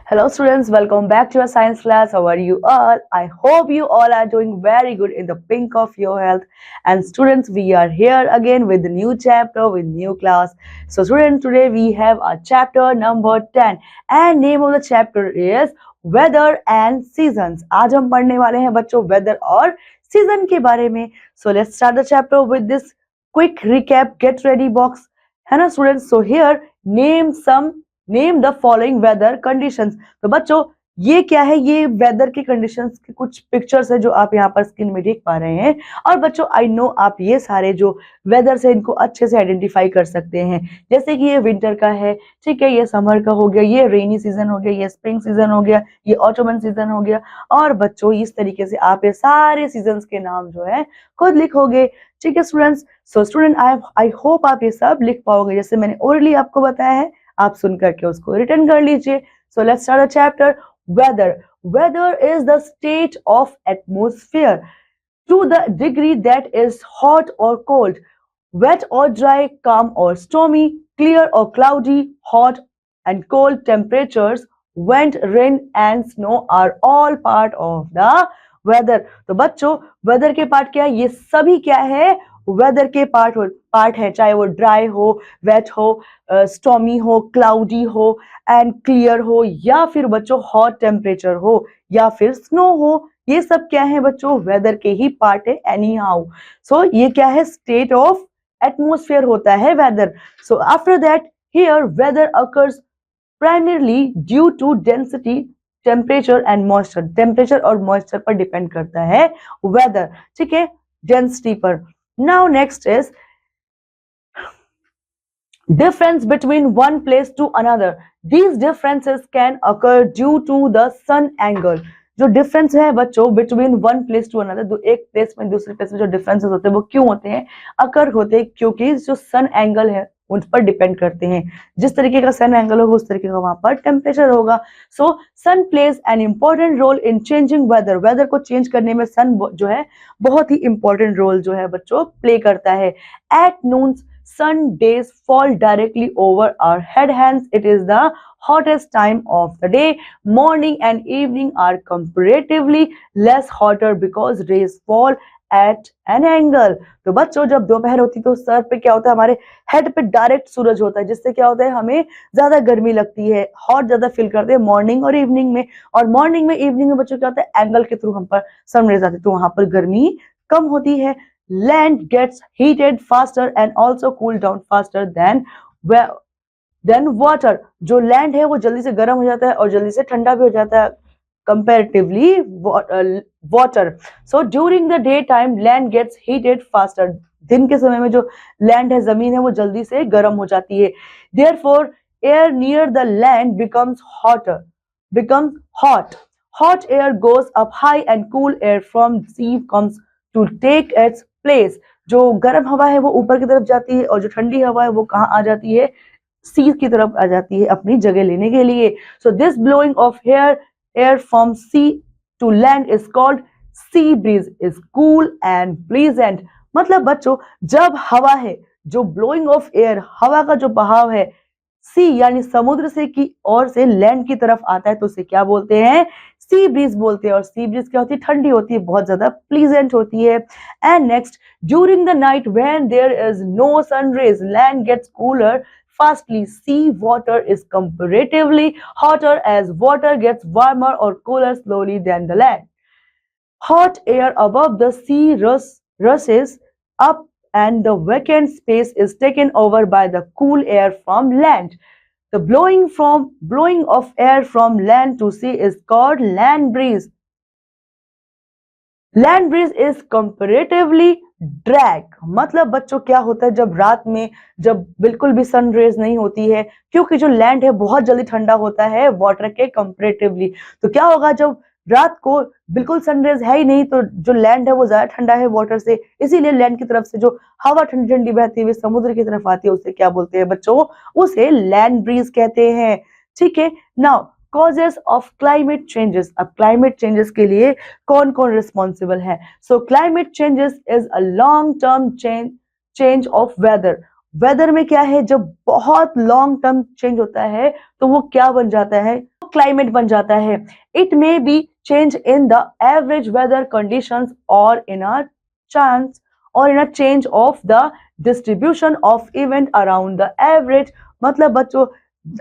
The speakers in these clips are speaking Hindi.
Hello students, welcome back to your science class. How are you all? I hope you all are doing very good in the pink of your health. And students, we are here again with the new chapter, with new class. So students, today we have a chapter number 10 and name of the chapter is Weather and Seasons. आज हम पढ़ने वाले हैं बच्चों weather और season के बारे में. So let's start the chapter with this quick recap. Get ready box. है ना students? So here name the following weather conditions. तो बच्चों ये क्या है, ये वेदर की कंडीशंस के कुछ पिक्चर्स है जो आप यहाँ पर स्क्रीन में देख पा रहे हैं। और बच्चों आई नो आप ये सारे जो वेदर्स है इनको अच्छे से आइडेंटिफाई कर सकते हैं, जैसे कि ये विंटर का है, ठीक है, ये समर का हो गया, ये रेनी सीजन हो गया, ये स्प्रिंग सीजन हो गया, ये ऑटोमन सीजन हो गया। और बच्चों इस तरीके से आप ये सारे सीजन्स के नाम जो है खुद लिखोगे, ठीक है students. So student I hope आप ये सब लिख पाओगे, जैसे मैंने ओरली आपको बताया है, आप सुन करके उसको रिटर्न कर लीजिए। So let's start the chapter. Weather is the state of atmosphere to the degree that is hot और cold, wet or dry, calm or stormy, clear or cloudy, hot and cold temperatures, wind, rain and snow are all part of the weather। तो बच्चों वेदर के पार्ट क्या है, ये सभी क्या है, वेदर के पार्ट है, चाहे वो ड्राई हो, वेट हो, स्टॉमी हो, क्लाउडी हो एंड क्लियर हो, या फिर बच्चों हॉट टेम्परेचर हो, या फिर स्नो हो, ये सब क्या है बच्चों वेदर के ही पार्ट है एनी हाउ। सो ये क्या है, स्टेट ऑफ एटमॉस्फेयर होता है weather. So after that here weather occurs primarily due to density, temperature and moisture. Temperature और मॉइस्चर पर डिपेंड करता है वेदर, ठीक है, डेंसिटी पर। Now next is difference between one place to another. These differences can occur due to the sun angle। जो डिफरेंस है बच्चों between one place to another, एक प्लेस में दूसरे प्लेस में जो डिफरेंसेस होते हैं वो क्यों होते हैं, अकर होते हैं क्योंकि जो सन एंगल है उन पर डिपेंड करते हैं। जिस तरीके का सन एंगल होगा उस तरीके का वहां पर टेम्परेचर होगा। So sun plays an important role in changing weather. Weather को चेंज करने में सन जो है बहुत ही इंपॉर्टेंट रोल जो है बच्चों प्ले करता है। At noon sun days fall directly over our head, hence it is the hottest time of the day। morning and evening are comparatively less hotter because rays fall at an angle। तो बच्चों जब दोपहर होती तो सर पे क्या होता है, हमारे हेड पे डायरेक्ट सूरज होता है, जिससे क्या होता है हमें ज्यादा गर्मी लगती है, हॉट ज्यादा फील करते हैं मॉर्निंग और इवनिंग में। और मॉर्निंग में इवनिंग में बच्चों क्या होता है, एंगल के थ्रू हम पर सन रेज आती है, तो वहां पर गर्मी कम होती है। land gets heated faster and also cool down faster than water। जो land है वो जल्दी से गर्म हो जाता है और जल्दी से ठंडा भी हो जाता है comparatively water। so during the day time land gets heated faster। दिन के समय में जो land है, जमीन है, वो जल्दी से गर्म हो जाती है। therefore air near the land becomes hot air goes up high and cool air from sea comes to take its place. जो गर्म हवा है वो ऊपर की तरफ जाती है और जो ठंडी हवा है वो कहाँ आ जाती है, सी की तरफ आ जाती है अपनी जगह लेने के लिए। So this blowing of air from sea to land is called sea breeze, is cool and pleasant. मतलब बच्चों जब हवा है, जो ब्लोइंग ऑफ एयर, हवा का जो बहाव है सी यानी समुद्र से की ओर से लैंड की तरफ आता है तो उसे क्या बोलते हैं, सी ब्रीज बोलते हैं। और सी ब्रीज क्या होती है, ठंडी होती है, बहुत ज्यादा प्लीजेंट होती है। And next during the night when there is no sun rays land gets cooler fastly, sea water is comparatively hotter as water gets warmer or cooler slowly than the land। hot air above the sea rushes up and the vacant space is taken over by the cool air from land। the blowing of air from land to sea is called land breeze। Land breeze is comparatively drag. मतलब बच्चों क्या होता है, जब रात में जब बिल्कुल भी सन रेज नहीं होती है, क्योंकि जो लैंड है बहुत जल्दी ठंडा होता है वाटर के कंपेरेटिवली, तो क्या होगा जब रात को बिल्कुल सनरेज है ही नहीं तो जो लैंड है वो ज्यादा ठंडा है वाटर से, इसीलिए लैंड की तरफ से जो हवा ठंडी ठंडी बहती हुई समुद्र की तरफ आती है उसे क्या बोलते हैं बच्चों, उसे लैंड ब्रीज कहते हैं। ठीक है, now causes of climate changes। अब climate changes के लिए कौन कौन responsible है? So climate changes is a long term change of weather। Weather में क्या है, जब बहुत लॉन्ग टर्म चेंज होता है तो वो क्या बन जाता है, क्लाइमेट बन जाता है। It may be change in the average weather conditions और इन अ चांस और in a change of the distribution of event around the average. मतलब बच्चों,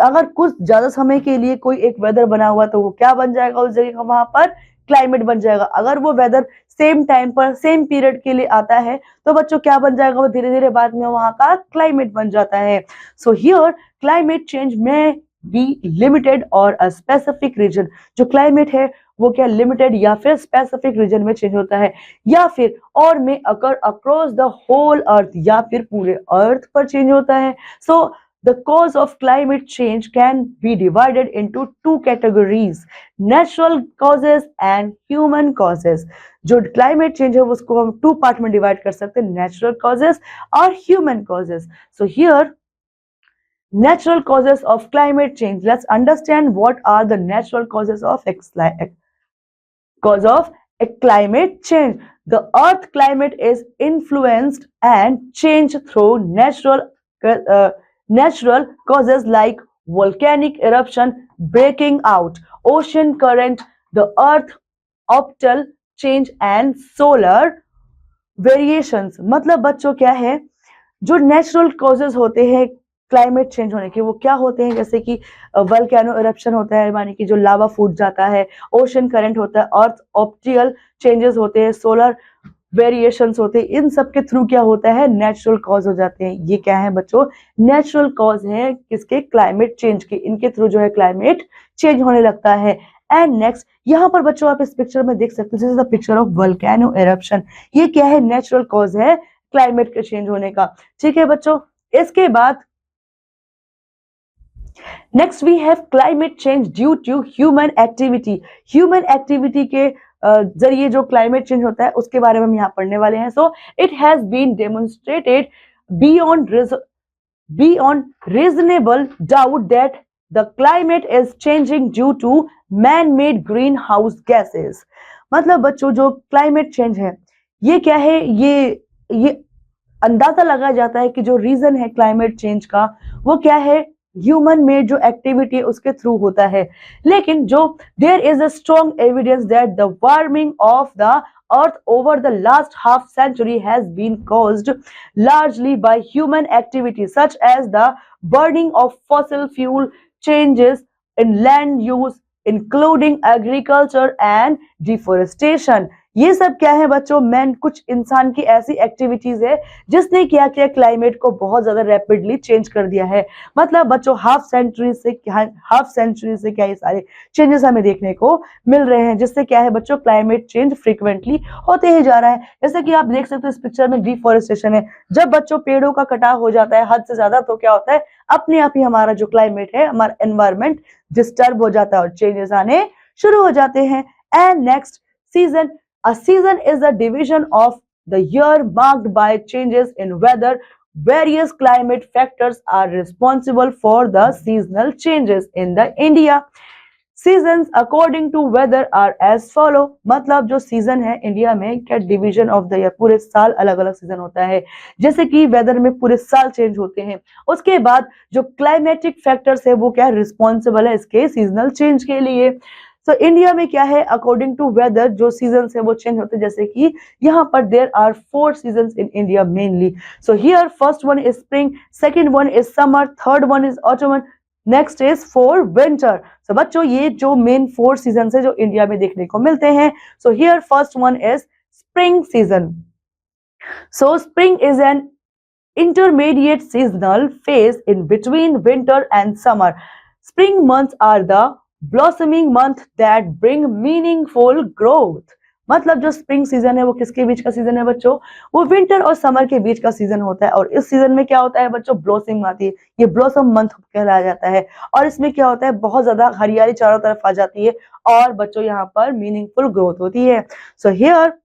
अगर कुछ ज्यादा समय के लिए कोई एक वेदर बना हुआ तो वो क्या बन जाएगा, उस जगह का वहां पर क्लाइमेट बन जाएगा। अगर वो वेदर सेम टाइम पर सेम पीरियड के लिए आता है तो बच्चों क्या बन जाएगा, वो धीरे धीरे बाद में वहां का क्लाइमेट बन जाता है। सो हियर क्लाइमेट चेंज में बी लिमिटेड और अ स्पेसिफिक रीजन। जो क्लाइमेट है वो क्या लिमिटेड या फिर स्पेसिफिक रीजन में चेंज होता है, या फिर और में अकर अक्रॉस द होल अर्थ, या फिर पूरे अर्थ पर चेंज होता है। सो the cause of climate change can be divided into two categories: natural causes and human causes। जो climate change है उसको हम टू पार्ट में डिवाइड कर सकते हैं, natural causes और human causes। So here natural causes of climate change, let's understand what are the natural causes of cause of a climate change. The earth climate is influenced and changed through natural causes like volcanic eruption breaking out, ocean current, the earth optical change and solar variations। मतलब बच्चों क्या है, जो नेचुरल कॉजेज होते हैं क्लाइमेट चेंज होने के, वो क्या होते हैं, जैसे कि वल्केनो इरप्शन होता है, माने कि जो लावा फूट जाता है, ओशन करंट होता है, अर्थ ऑप्टिकल चेंजेस होते हैं, सोलर वेरिएशंस होते हैं। इन सब के थ्रू क्या होता है, नेचुरल कॉज हो जाते हैं। ये क्या है बच्चों, नेचुरल कॉज है किसके, क्लाइमेट चेंज के। इनके थ्रू जो है क्लाइमेट चेंज होने लगता है। एंड नेक्स्ट यहाँ पर बच्चों आप इस पिक्चर में देख सकते हो, this is the picture of volcano eruption. ये क्या है, नेचुरल कॉज है क्लाइमेट के चेंज होने का। ठीक है बच्चों, इसके बाद next we have climate change due to human activity. Human activity के जरिए जो क्लाइमेट चेंज होता है उसके बारे में हम यहाँ पढ़ने वाले हैं। So it has been demonstrated beyond reasonable doubt that the climate is changing due to man-made greenhouse gases। मतलब बच्चों जो क्लाइमेट चेंज है ये क्या है, ये अंदाजा लगाया जाता है कि जो रीजन है क्लाइमेट चेंज का वो क्या है, ह्यूमन मेड जो एक्टिविटी है उसके थ्रू होता है। लेकिन जो there is a strong evidence that the warming of the earth over the last half century has been caused largely by human activity such as the burning of fossil fuel, changes in land use including agriculture and deforestation। ये सब क्या है बच्चों, मैन कुछ इंसान की ऐसी एक्टिविटीज है जिसने क्या किया, क्लाइमेट को बहुत ज्यादा रैपिडली चेंज कर दिया है। मतलब बच्चों हाफ सेंचुरी से क्या ये सारे चेंजेस हमें देखने को मिल रहे हैं, जिससे क्या है बच्चों क्लाइमेट चेंज फ्रीक्वेंटली होते ही जा रहा है। जैसे कि आप देख सकते हो इस पिक्चर में डिफोरेस्टेशन है। जब बच्चों पेड़ों का कटाव हो जाता है हद से ज्यादा तो क्या होता है, अपने आप ही हमारा जो क्लाइमेट है, हमारा एनवायरमेंट डिस्टर्ब हो जाता है और चेंजेस आने शुरू हो जाते हैं। And next season. A season is a division of the year marked by changes in weather. Various climate factors are responsible for the seasonal changes in the India. Seasons according to weather are as follow। मतलब जो सीजन है इंडिया में क्या, डिवीजन ऑफ द ईयर, पूरे साल अलग अलग सीजन होता है। जैसे कि वेदर में पूरे साल चेंज होते हैं। उसके बाद जो क्लाइमेटिक फैक्टर्स है वो क्या रिस्पॉन्सिबल है इसके सीजनल चेंज के लिए। सो इंडिया में क्या है, अकॉर्डिंग टू वेदर जो सीजन है वो चेंज होते हैं। जैसे कि यहाँ पर there are 4 seasons in India mainly. So here first one is spring, second one is summer, third one is autumn, next is for winter. So बच्चों ये जो मेन 4 सीजन है जो इंडिया में देखने को मिलते हैं। सो here first one is spring season. So spring is an intermediate seasonal phase in between winter and summer। Spring months are the blossoming month that bring meaningful growth। मतलब जो स्प्रिंग सीजन है वो किसके बीच का सीजन है बच्चों, वो विंटर और समर के बीच का सीजन होता है। और इस सीजन में क्या होता है बच्चों, ब्लॉसमिंग आती है, ये ब्लॉसम मंथ कहलाया जाता है। और इसमें क्या होता है, बहुत ज्यादा हरियाली चारों तरफ आ जाती है और बच्चों यहाँ पर मीनिंगफुल ग्रोथ होती है। So here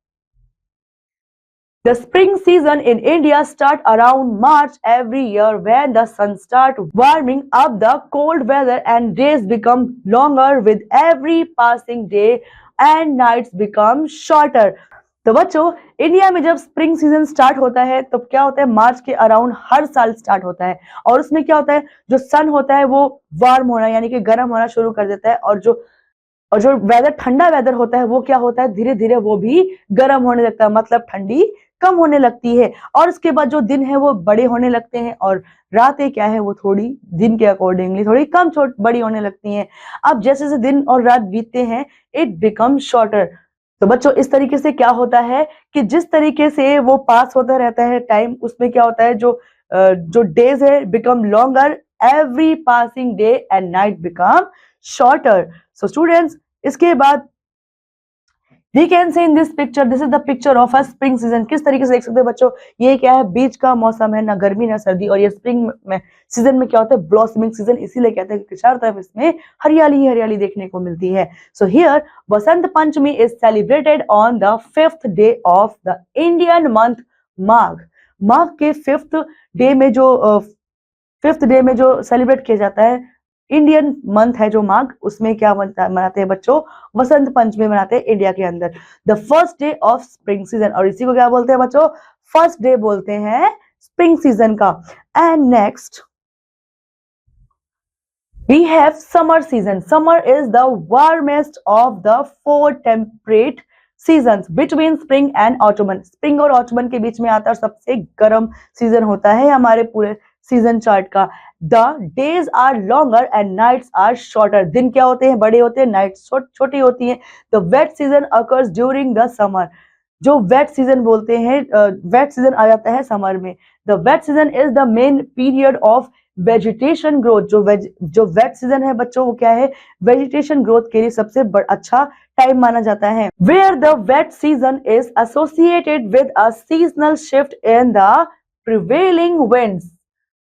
the spring season in India start around March every year when the sun start warming up, the cold weather and days become longer with every passing day and nights become shorter। तो बच्चों, इंडिया में जब स्प्रिंग सीजन स्टार्ट होता है तो क्या होता है, मार्च के अराउंड हर साल स्टार्ट होता है। और उसमें क्या होता है, जो सन होता है वो वार्म होना यानी कि गर्म होना शुरू कर देता है, और जो वेदर ठंडा वेदर होता है वो क्या होता है, धीरे धीरे वो भी गर्म होने लगता है, मतलब ठंडी कम होने लगती है। और उसके बाद जो दिन है वो बड़े होने लगते हैं, और रातें क्या है वो थोड़ी दिन के अकॉर्डिंगली थोड़ी कम छोट बड़ी होने लगती हैं। अब जैसे जैसे दिन और रात बीतते हैं, इट बिकम शॉर्टर। तो बच्चों, इस तरीके से क्या होता है कि जिस तरीके से वो पास होता रहता है टाइम, उसमें क्या होता है, जो डेज है become longer every passing day and night become shorter. So students, इसके बाद we can see in this picture, this is the picture of a spring season. किस तरीके से देख सकते हैं बच्चों, ये क्या है, बीच का मौसम है, ना गर्मी ना सर्दी, और ये स्प्रिंग में सीजन में क्या होता है, ब्लॉसमिंग सीजन, इसीलिए कहते हैं कि चारों तरफ इसमें हरियाली ही हरियाली देखने को मिलती है। So here Basant Panchami is celebrated on the 5th day of the Indian month Magh. Magh के 5th डे में जो सेलिब्रेट किया जाता है, इंडियन मंथ है जो माघ, उसमें क्या मनाते हैं बच्चों, वसंत पंचमी मनाते हैं इंडिया के अंदर, the first day of spring season. और इसी को क्या बोलते हैं बच्चों, फर्स्ट डे बोलते हैं स्प्रिंग सीजन का। And next we have summer season. Summer is the warmest of the 4 temperate season between spring and autumn. Spring और ऑटमन के बीच में आता है और सबसे गर्म सीजन होता है हमारे पूरे सीजन चार्ट का। The days are longer and nights are shorter. दिन क्या होते हैं, बड़े होते हैं, नाइट्स छोटी होती हैं। The wet season occurs during the summer. जो वेट सीजन बोलते हैं, वेट सीजन आ जाता है समर में। The wet season is the main period of vegetation growth. जो वेट सीजन है बच्चों, वो क्या है, वेजिटेशन ग्रोथ के लिए सबसे अच्छा टाइम माना जाता है। Where the wet season is associated with a seasonal shift in the prevailing winds.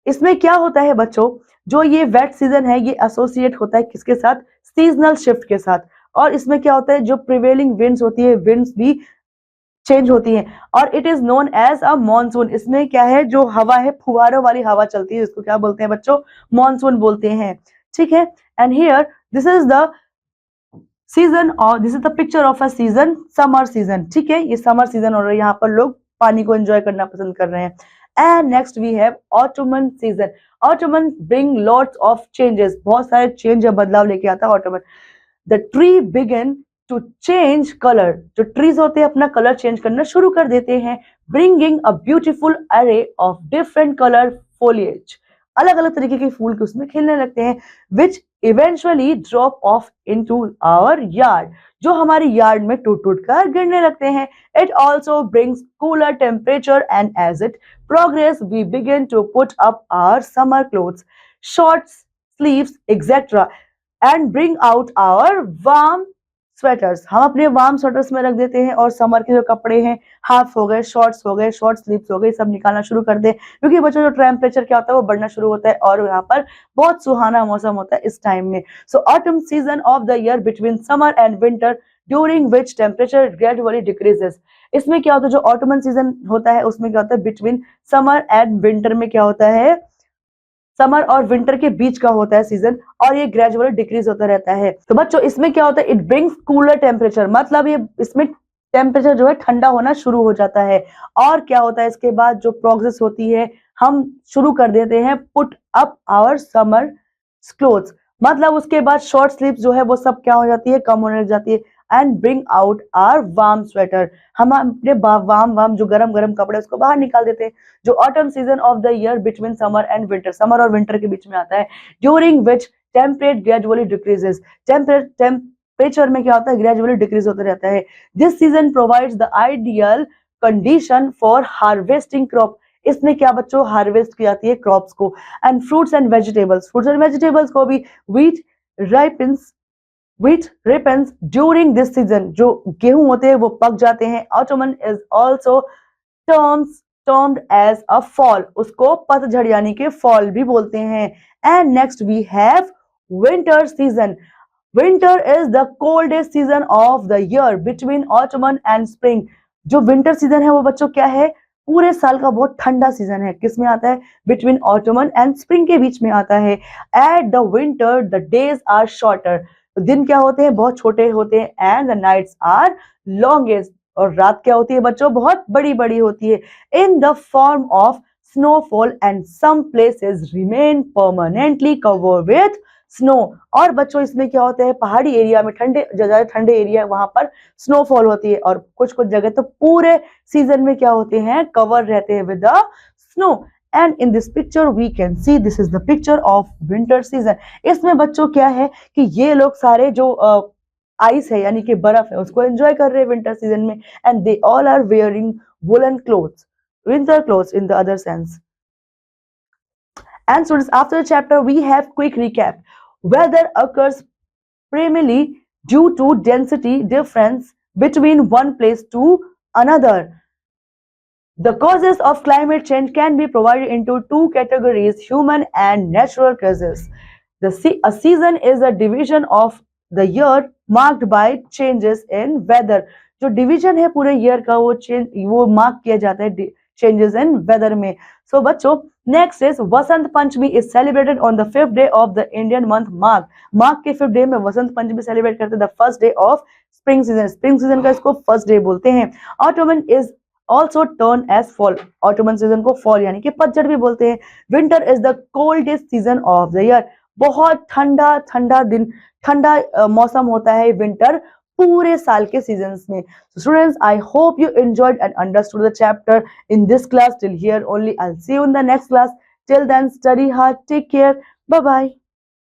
इसमें क्या होता है बच्चों, जो ये वेट सीजन है ये एसोसिएट होता है किसके साथ, सीजनल शिफ्ट के साथ। और इसमें क्या होता है, जो प्रिवेलिंग विंड्स होती है, विंड्स भी चेंज होती है, और it is known as a monsoon. इसमें क्या है, जो हवा है, फुहारों वाली हवा चलती है, इसको क्या बोलते हैं बच्चों, मॉनसून बोलते हैं। ठीक है, and here this is the season, और this is the picture of a season, summer season. ठीक है, ये समर सीजन और यहाँ पर लोग पानी को एंजॉय करना पसंद कर रहे हैं। And next we have autumn season. Autumn bring lots of changes, बहुत सारे चेंज या बदलाव लेके आता है autumn. The tree begin to change colour. जो ट्रीज होते हैं अपना कलर चेंज करना शुरू कर देते हैं, ब्रिंगिंग अ ब्यूटीफुल अरे ऑफ डिफरेंट कलर फोलिएज। अलग अलग तरीके के फूल के उसमें खिलने लगते हैं, which eventually drop off into our yard. जो हमारे यार्ड में टूट टूट कर गिरने लगते हैं। It also brings cooler temperature and as it progress we begin to put up our summer clothes, shorts, sleeves, etc. and bring out our warm sweaters. हम अपने वार्म स्वेटर्स में रख देते हैं और समर के जो कपड़े हैं, हाफ हो गए, शॉर्ट्स हो गए, शॉर्ट स्लीव्स हो गए, सब निकालना शुरू कर दे, क्योंकि बच्चों जो टेम्परेचर क्या होता है वो बढ़ना शुरू होता है और यहाँ पर बहुत सुहाना मौसम होता है इस टाइम में। So autumn season of the year between summer and winter during which temperature gradually decreases. इसमें क्या होता है, जो ऑटोमन सीजन होता है उसमें क्या होता है, बिटवीन समर एंड विंटर में क्या होता है, समर और विंटर के बीच का होता है सीजन, और ये ग्रेजुअली डिक्रीज होता रहता है। तो बच्चों इसमें क्या होता है, इट ब्रिंग्स कूलर टेम्परेचर, मतलब ये इसमें टेम्परेचर जो है ठंडा होना शुरू हो जाता है। और क्या होता है, इसके बाद जो प्रोग्रेस होती है, हम शुरू कर देते हैं put up our summer clothes, मतलब उसके बाद शॉर्ट स्लीव्स जो है वो सब क्या हो जाती है, कम होने लग जाती है। And bring out our warm sweater, हम अपने वार्म जो गरम गरम कपड़े उसको बाहर निकाल देते हैं। जो autumn season of the year between summer and winter, summer और विंटर के बीच में आता है, during which temperature gradually decreases. Temperature में क्या होता है, ग्रेजुअली डिक्रीज होता रहता है। This season provides the ideal condition for harvesting crop. इसमें क्या बच्चों, हार्वेस्ट की जाती है क्रॉप्स को। एंड फ्रूट्स एंड वेजिटेबल्स को भी wheat ripens during this season. जो गेहूं होते हैं वो पक जाते हैं। Autumn is also termed as a fall, उसको पतझड़ यानी कि फॉल भी बोलते हैं। And next we have winter season. Winter is the coldest season of the year between autumn and spring. जो विंटर सीजन है वो बच्चों क्या है, पूरे साल का बहुत ठंडा सीजन है। किसमें आता है, बिटवीन ऑटोमन एंड स्प्रिंग के बीच में आता है। At the winter the days are shorter, दिन क्या होते हैं, बहुत छोटे होते हैं। And the nights are longest, और रात क्या होती है बच्चों, बहुत बड़ी बड़ी होती है, in the form of snowfall and some places remain permanently covered with snow. और बच्चों इसमें क्या होता है, पहाड़ी एरिया में, ठंडे ज्यादा ठंडे एरिया वहां पर स्नोफॉल होती है, और कुछ कुछ जगह तो पूरे सीजन में क्या होते हैं, कवर रहते हैं with the snow. And in this picture we can see, this is the picture of winter season. इसमें बच्चों क्या है कि ये लोग सारे जो आइस है यानी कि बर्फ है उसको एंजॉय कर रहे हैं विंटर सीजन में, and they all are wearing woollen clothes, winter clothes in the other sense. And students, after the chapter, we have quick recap. Weather occurs primarily due to density difference between one place to another. The causes of climate change can be provided into two categories, human and natural causes. A season is a division of the year marked by changes in weather. जो डिवीजन है पूरे ईयर का वो मार्क किया जाता है चेंजेस इन वेदर में. सो बच्चों, next is Vasant Panchami is celebrated on the 5th day of the Indian month मार्ग. मार्ग के 5th डे में वसंत पंचमी सेलिब्रेट करते हैं, the first day of spring season. Spring season का इसको फर्स्ट डे बोलते हैं. Autumn is also turn as fall. Autumn season को फॉल यानी कि पतझड़ भी बोलते हैं. Winter is the coldest season of the year. बहुत ठंडा ठंडा दिन, ठंडा मौसम होता है विंटर पूरे साल के सीजन्स में. Students, I hope you enjoyed and understood the chapter in this class. Till here only. I will see you in the next class. Till then, study hard, take care, bye bye.